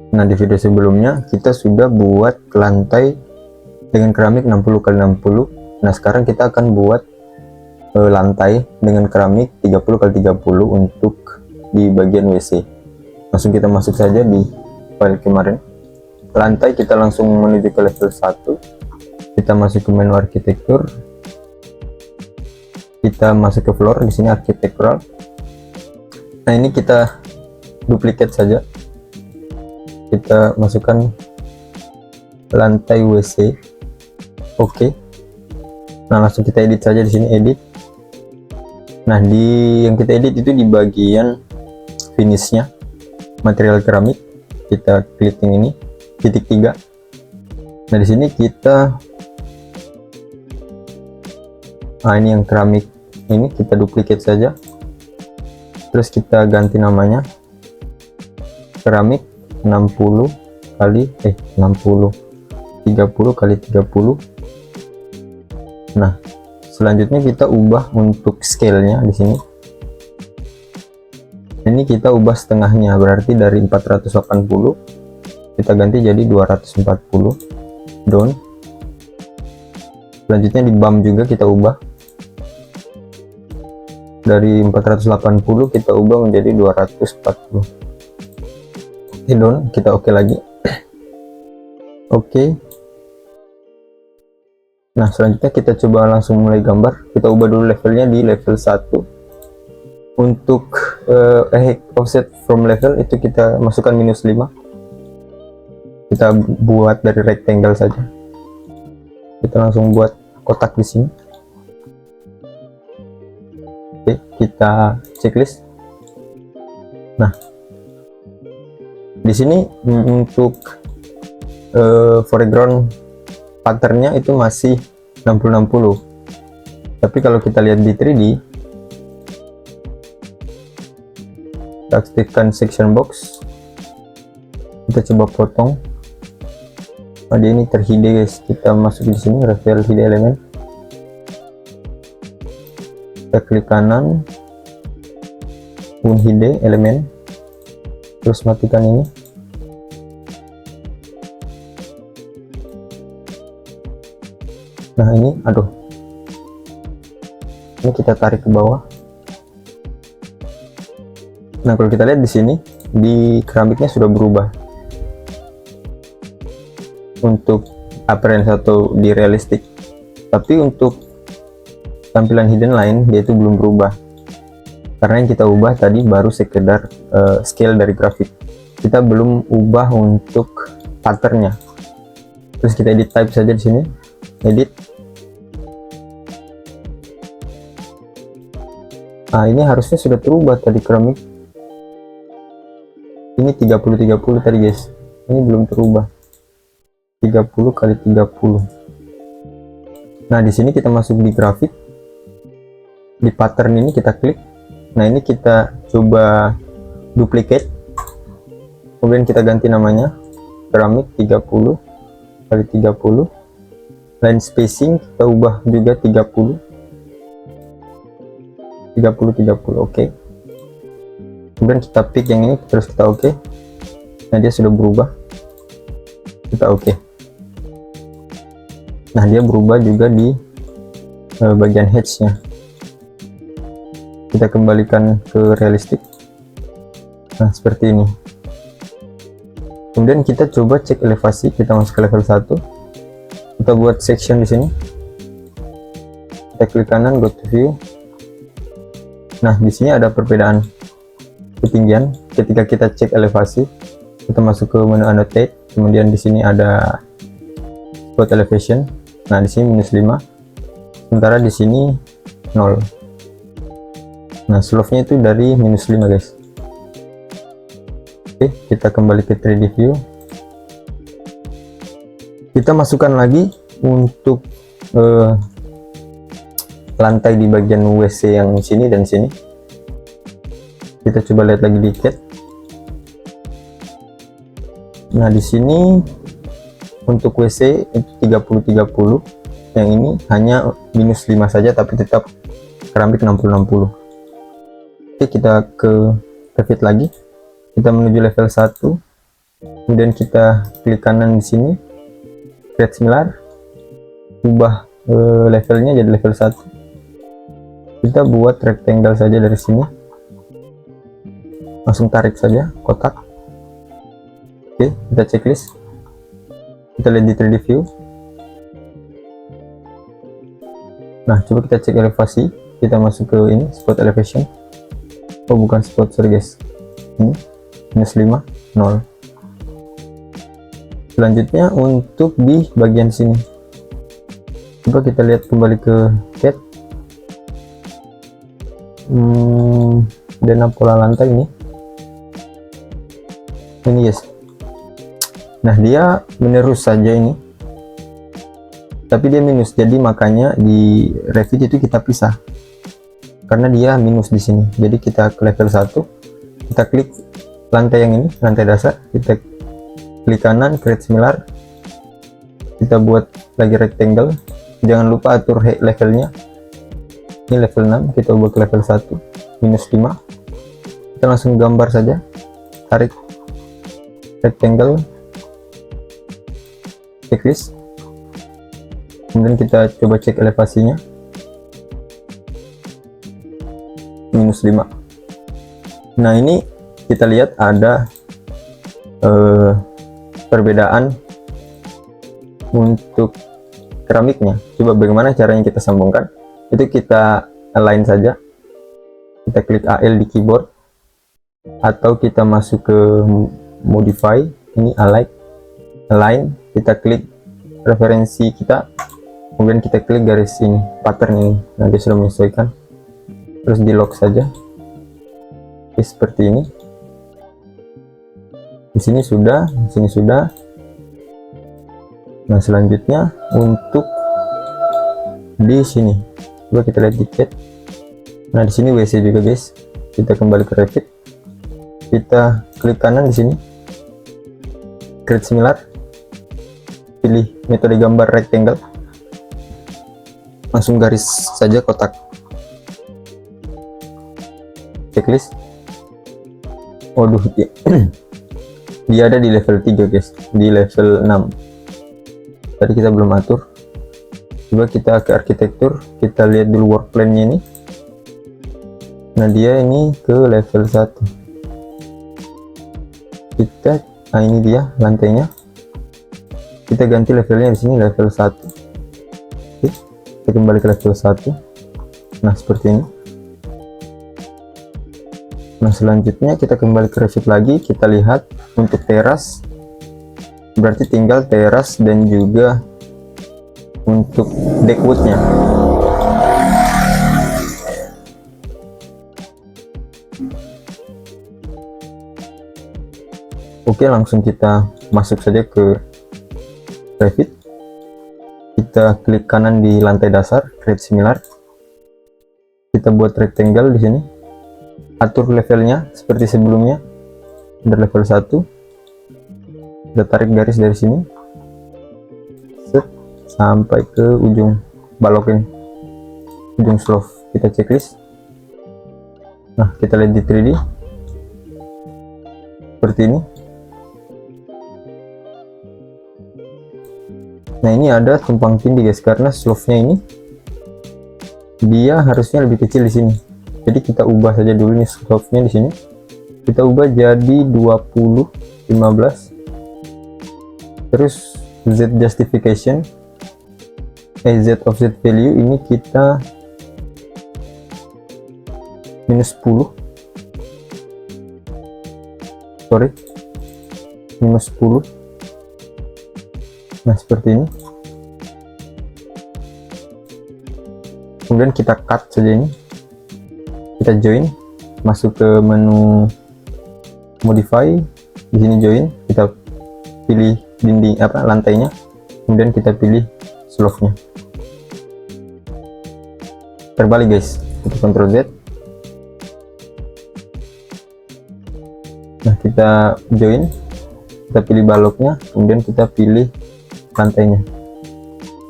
Nah, di video sebelumnya kita sudah buat lantai dengan keramik 60x60. Nah, sekarang kita akan buat lantai dengan keramik 30x30 untuk di bagian WC. Langsung kita masuk saja di file kemarin. Lantai kita langsung menuju ke level 1. Kita masuk ke menu arsitektur. Kita masuk ke floor, di sini architectural. Nah, ini kita duplicate saja. Kita masukkan lantai WC. Oke. Nah, langsung kita edit saja di sini, edit. Nah, yang kita edit itu di bagian finishnya, material keramik. Kita klik yang ini, titik 3. Nah, di sini kita, ini yang keramik ini kita duplicate saja. Terus kita ganti namanya keramik 30 kali 30. Nah, selanjutnya kita ubah untuk scale-nya di sini. Ini kita ubah setengahnya, berarti dari 480 kita ganti jadi 240. Down. Selanjutnya di bump juga kita ubah. Dari 480 kita ubah menjadi 240. Down, kita oke lagi. Oke. Nah, selanjutnya kita coba langsung mulai gambar. Kita ubah dulu levelnya di level 1. Untuk offset from level itu kita masukkan -5. Kita buat dari rectangle saja. Kita langsung buat kotak di sini. Oke, kita checklist. Nah, di sini untuk foreground patternnya itu masih 60-60. Tapi kalau kita lihat di 3D, kita aktifkan section box. Kita coba potong. Nah, dia ini terhide guys. Kita masuk di sini, reveal hide element. Kita klik kanan, unhide element. Terus matikan ini. Nah, ini ini kita tarik ke bawah. Nah, kalau kita lihat di sini di keramiknya sudah berubah untuk appearance atau di realistic, tapi untuk tampilan hidden line dia itu belum berubah karena yang kita ubah tadi baru sekedar scale dari grafik. Kita belum ubah untuk patternnya. Terus kita edit type saja di sini, edit. Nah, ini harusnya sudah terubah tadi keramik. Ini 30-30 tadi guys. Ini belum terubah. 30 kali 30. Nah, di sini kita masuk di grafik. Di pattern ini kita klik. Nah, ini kita coba duplicate. Kemudian kita ganti namanya keramik 30 kali 30. Line spacing kita ubah juga 30 oke. Kemudian kita pick yang ini, terus kita oke. Nah, dia sudah berubah, kita oke. Nah, dia berubah juga di bagian hedge nya. Kita kembalikan ke realistic. Nah, seperti ini. Kemudian kita coba cek elevasi. Kita masuk ke level 1. Kita buat section di sini. Kita klik kanan, go to view. Nah, di sini ada perbedaan ketinggian. Ketika kita cek elevasi, kita masuk ke menu annotate. Kemudian di sini ada spot elevation. Nah, di sini -5. Sementara di sini 0. Nah, slope-nya itu dari -5 guys. Oke, kita kembali ke 3D view. Kita masukkan lagi untuk lantai di bagian WC yang sini dan sini. Kita coba lihat lagi di CAD. Nah, di sini untuk WC itu 30-30. Yang ini hanya -5 saja, tapi tetap keramik 60-60. Oke, kita ke Revit lagi. Kita menuju level 1. Kemudian kita klik kanan di sini, create similar, ubah levelnya jadi level 1. Kita buat rectangle saja dari sini, langsung tarik saja kotak. Oke, kita checklist, kita lihat di 3D view. Nah, coba kita cek elevasi, kita masuk ke ini spot elevation. Oh, bukan spot, sorry guys, ini -5, 0. Selanjutnya untuk di bagian sini, coba kita lihat kembali ke cat dan pola lantai ini guys. Nah, dia menerus saja ini, tapi dia minus, jadi makanya di Revit itu kita pisah karena dia minus di sini. Jadi kita ke level 1, kita klik lantai yang ini, lantai dasar, kita klik kanan, create similar, kita buat lagi rectangle. Jangan lupa atur levelnya, ini level 6, kita ubah ke level 1, -5. Kita langsung gambar saja, tarik rectangle, checklist, kemudian kita coba cek elevasinya, -5. Nah, ini kita lihat ada perbedaan untuk keramiknya. Coba bagaimana caranya kita sambungkan, itu kita align saja, kita klik AL di keyboard, atau kita masuk ke modify, ini align, kita klik referensi kita, kemudian kita klik garis ini, pattern ini. Nah, dia sudah menyesuaikan, terus di lock saja. Oke, seperti ini. Di sini sudah, di sini sudah. Nah, selanjutnya untuk di sini, coba kita lihat di cat. Nah, di sini WC juga guys. Kita kembali ke Revit, kita klik kanan di sini, create similar, pilih metode gambar rectangle, langsung garis saja kotak, checklist. Waduh, dia ada di level 3 guys, di level 6 tadi kita belum atur. Coba kita ke arsitektur, kita lihat dulu work plan-nya ini. Nah, dia ini ke level 1, kita, nah ini dia lantainya, kita ganti levelnya di sini level 1. Oke, kita kembali ke level 1. Nah, seperti ini. Nah, selanjutnya kita kembali ke Revit lagi, kita lihat untuk teras, berarti tinggal teras dan juga untuk deckwoodnya. Oke, langsung kita masuk saja ke Revit, kita klik kanan di lantai dasar, create similar, kita buat rectangle di sini, atur levelnya seperti sebelumnya, ada level 1, kita tarik garis dari sini, set, sampai ke ujung balokin, ujung slope, kita checklist. Nah, kita lihat di 3D seperti ini. Nah, ini ada tumpang tindih guys, karena slope-nya ini dia harusnya lebih kecil di sini. Jadi kita ubah saja dulu nih slope-nya di sini. Kita ubah jadi 20, 15. Terus Z justification, Z offset value ini kita -10. Sorry, -10. Nah, seperti ini. Kemudian kita cut saja ini, kita join, masuk ke menu modify, di sini join, kita pilih dinding lantainya, kemudian kita pilih slope-nya, terbalik guys, kita Ctrl Z. Nah, kita join, kita pilih baloknya, kemudian kita pilih lantainya,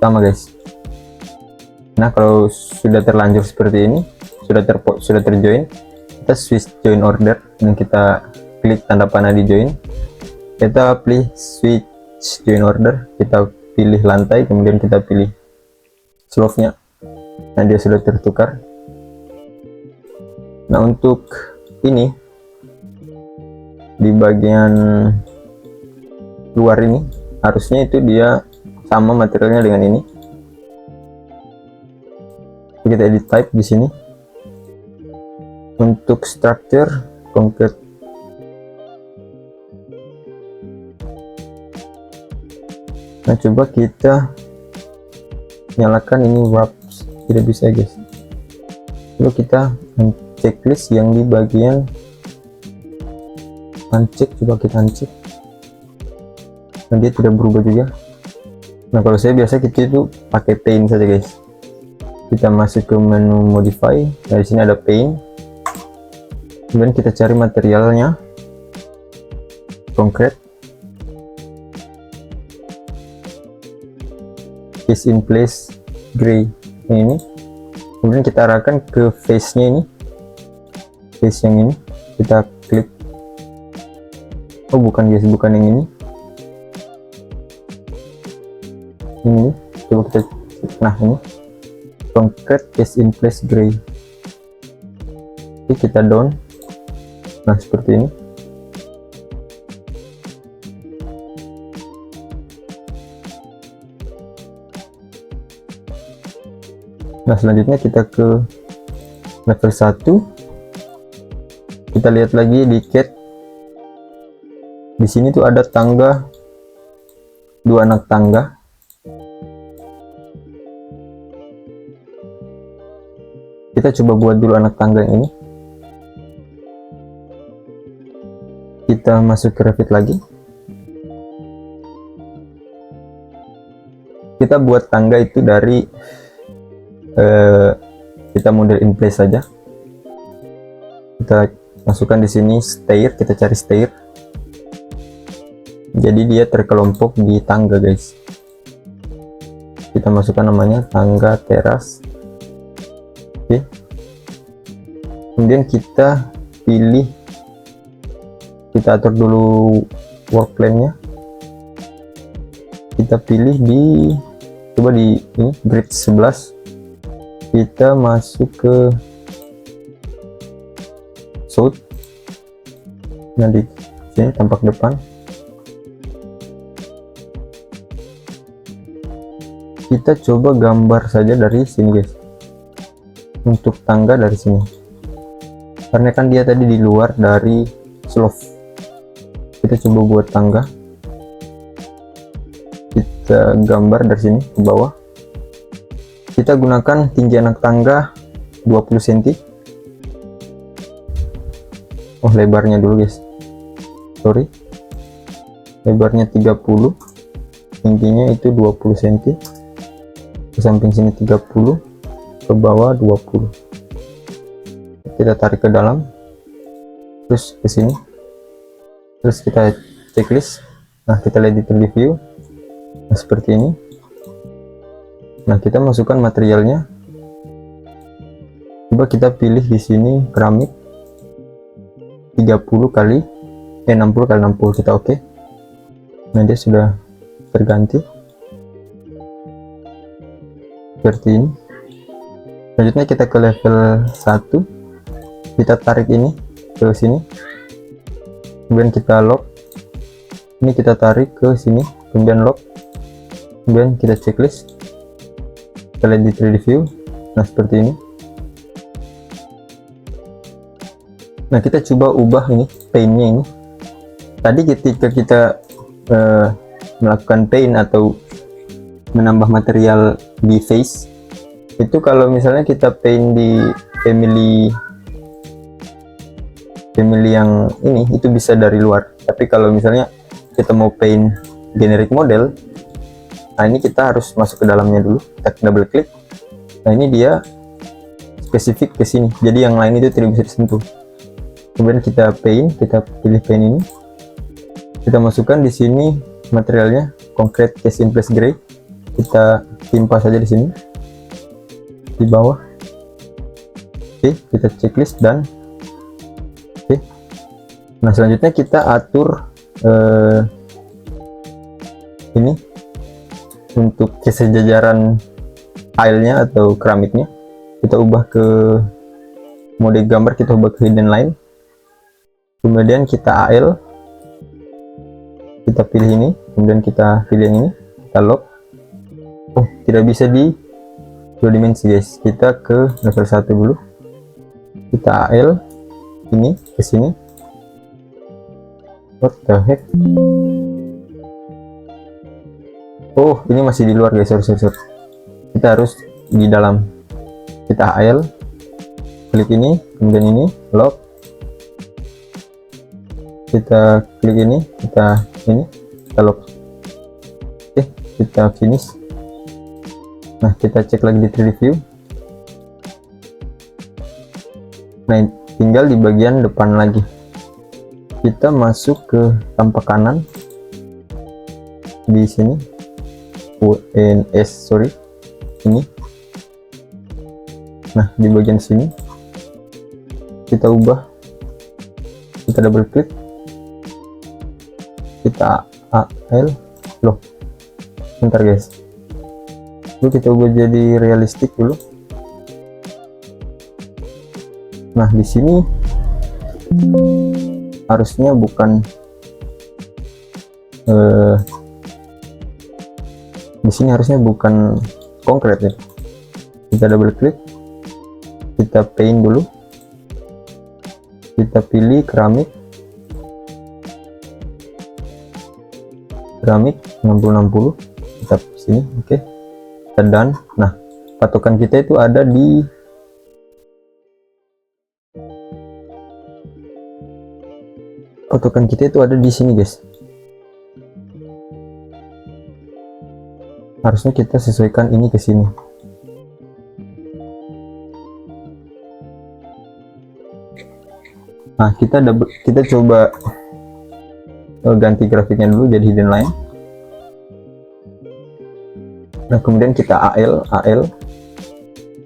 sama guys. Nah, kalau sudah terlanjur seperti ini, sudah terjoin, kita switch join order dan kita klik tanda panah di join, Kita pilih switch join order, kita pilih lantai, kemudian kita pilih slope-nya. Nah, dia sudah tertukar. Nah, untuk ini di bagian luar ini harusnya itu dia sama materialnya dengan ini. Kita edit type di sini. Untuk structure concrete, nah coba kita nyalakan ini wrap, tidak bisa guys. Lalu kita checklist yang di bagian uncheck, coba kita uncheck. Nah, dia tidak berubah juga. Nah, kalau saya biasa kita itu pakai paint saja guys. Kita masuk ke menu modify. Nah, di sini ada paint. Kemudian kita cari materialnya, concrete, is in place gray. Nah, ini. Kemudian kita arahkan ke face-nya ini, face yang ini. Kita klik. Oh, bukan guys, bukan yang ini. Ini. Coba kita. Nah, ini. Concrete is in place gray. Oke, kita down. Nah, seperti ini. Nah, selanjutnya kita ke level 1. Kita lihat lagi di CAD. Di sini tuh ada tangga, 2 anak tangga. Kita coba buat dulu anak tangga yang ini. Kita masuk ke Revit lagi. Kita buat tangga itu dari kita model in place saja. Kita masukkan di sini stair, kita cari stair. Jadi dia terkelompok di tangga guys. Kita masukkan namanya tangga teras. Oke. Kemudian kita pilih, kita atur dulu work plan-nya. Kita pilih di, coba di ini grid 11. Kita masuk ke south. Nah, di sini tampak depan. Kita coba gambar saja dari sini guys. Untuk tangga dari sini. Karena kan dia tadi di luar dari slope. Kita coba buat tangga. Kita gambar dari sini ke bawah. Kita gunakan tinggi anak tangga 20 cm. Oh, lebarnya dulu guys. Sorry. Lebarnya 30. Tingginya itu 20 cm. Ke samping sini 30. Ke bawah 20. Kita tarik ke dalam. Terus ke sini. Terus kita checklist. Nah, kita lihat di preview. Nah, seperti ini. Nah, kita masukkan materialnya. Coba kita pilih di sini keramik 60 kali 60 kali 60, kita oke. Nah, dia sudah terganti seperti ini. Selanjutnya kita ke level 1. Kita tarik ini ke sini. Kemudian kita lock. Ini kita tarik ke sini, kemudian lock. Kemudian kita checklist. Kita lihat di 3D view. Nah, seperti ini. Nah, kita coba ubah ini paint-nya ini. Tadi ketika kita melakukan paint atau menambah material di face, itu kalau misalnya kita paint di family yang ini, itu bisa dari luar. Tapi kalau misalnya kita mau paint generic model, nah ini kita harus masuk ke dalamnya dulu. Kita double klik. Nah, ini dia spesifik ke sini, jadi yang lain itu tidak bisa disentuh. Kemudian kita paint, kita pilih paint ini. Kita masukkan di sini materialnya concrete cast in place gray. Kita timpa saja di sini di bawah. Oke, kita checklist dan oke. Nah, selanjutnya kita atur ini untuk kesejajaran filenya atau keramiknya kita ubah ke mode gambar, kita ubah ke hidden line, kemudian kita AL, kita pilih ini, kemudian kita pilih yang ini, kita lock. Oh, tidak bisa di 2 dimensi guys, kita ke level 1 dulu, kita AL ini ke sini. What the heck, oh ini masih di luar guys, sorry. Kita harus di dalam, kita AL, klik ini, kemudian ini lock, kita klik ini, kita lock. Oke, kita finish. Nah, kita cek lagi di 3D view. Nah, tinggal di bagian depan lagi, kita masuk ke tampak kanan di sini, sorry, ini. Nah, di bagian sini kita ubah, kita double klik, kita AL, loh bentar guys, dulu kita ubah jadi realistik dulu. Nah, di sini harusnya bukan di sini harusnya bukan konkret ya. Kita double klik, kita paint dulu, kita pilih keramik 60-60, kita sini, oke, kita done. Nah, patokan kita itu ada di sini guys. Harusnya kita sesuaikan ini ke sini. Nah, kita coba ganti grafiknya dulu jadi hidden line. Nah, kemudian kita AL,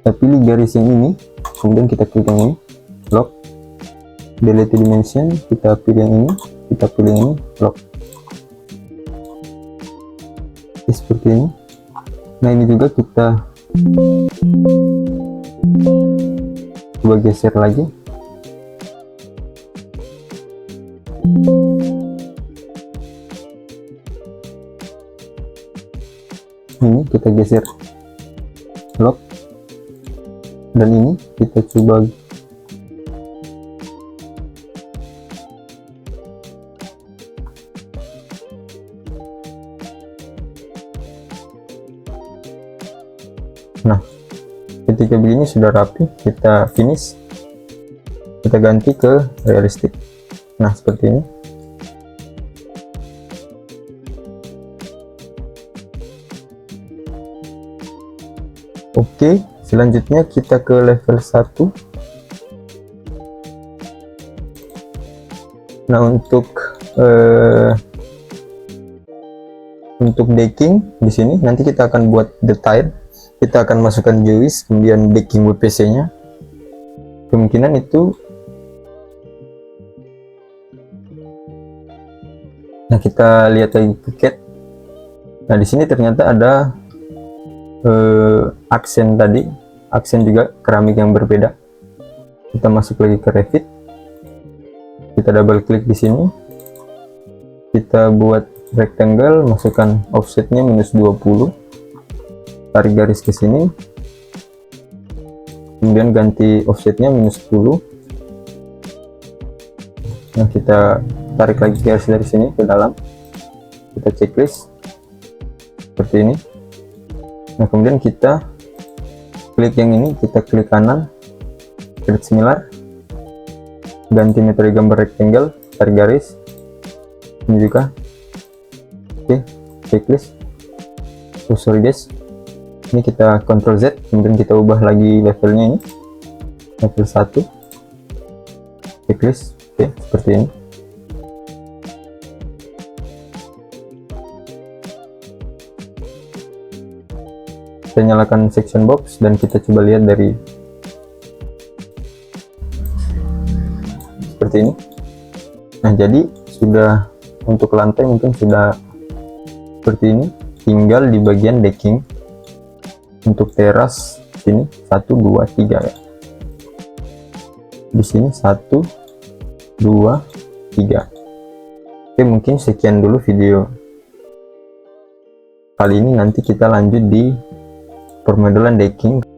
kita pilih garis yang ini, kemudian kita klik yang ini, lock, delete dimension, kita pilih yang ini, kita pilih yang ini, lock. Oke, seperti ini. Nah, ini juga kita coba geser lagi. Ini kita geser, lock, dan ini kita coba nah, ketika begini sudah rapi, kita finish, kita ganti ke realistik. Nah, seperti ini. Oke, selanjutnya kita ke level 1. Nah, untuk decking di sini nanti kita akan buat detail. Kita akan masukkan joist, kemudian decking WPC nya. Kemungkinan itu, nah kita lihat lagi tiket. Nah, di sini ternyata ada aksen tadi, aksen juga keramik yang berbeda. Kita masuk lagi ke Revit, kita double klik di sini, kita buat rectangle, masukkan offsetnya -20, tarik garis ke sini, kemudian ganti offsetnya -10. Nah, kita tarik lagi garis dari sini ke dalam, kita checklist seperti ini. Nah, kemudian kita klik yang ini, kita klik kanan, klik similar, ganti metode gambar rectangle, tarik garis, ini juga, oke, checklist. Oh sorry guys, ini kita Ctrl Z, kemudian kita ubah lagi levelnya, ini level 1, checklist, oke, seperti ini. Kita nyalakan section box dan kita coba lihat dari seperti ini. Nah, jadi sudah Untuk lantai mungkin sudah seperti ini, tinggal di bagian decking. Untuk teras sini 1 2 3 ya, di sini 1 2 3. Oke, mungkin sekian dulu video kali ini. Nanti kita lanjut di permodelan decking.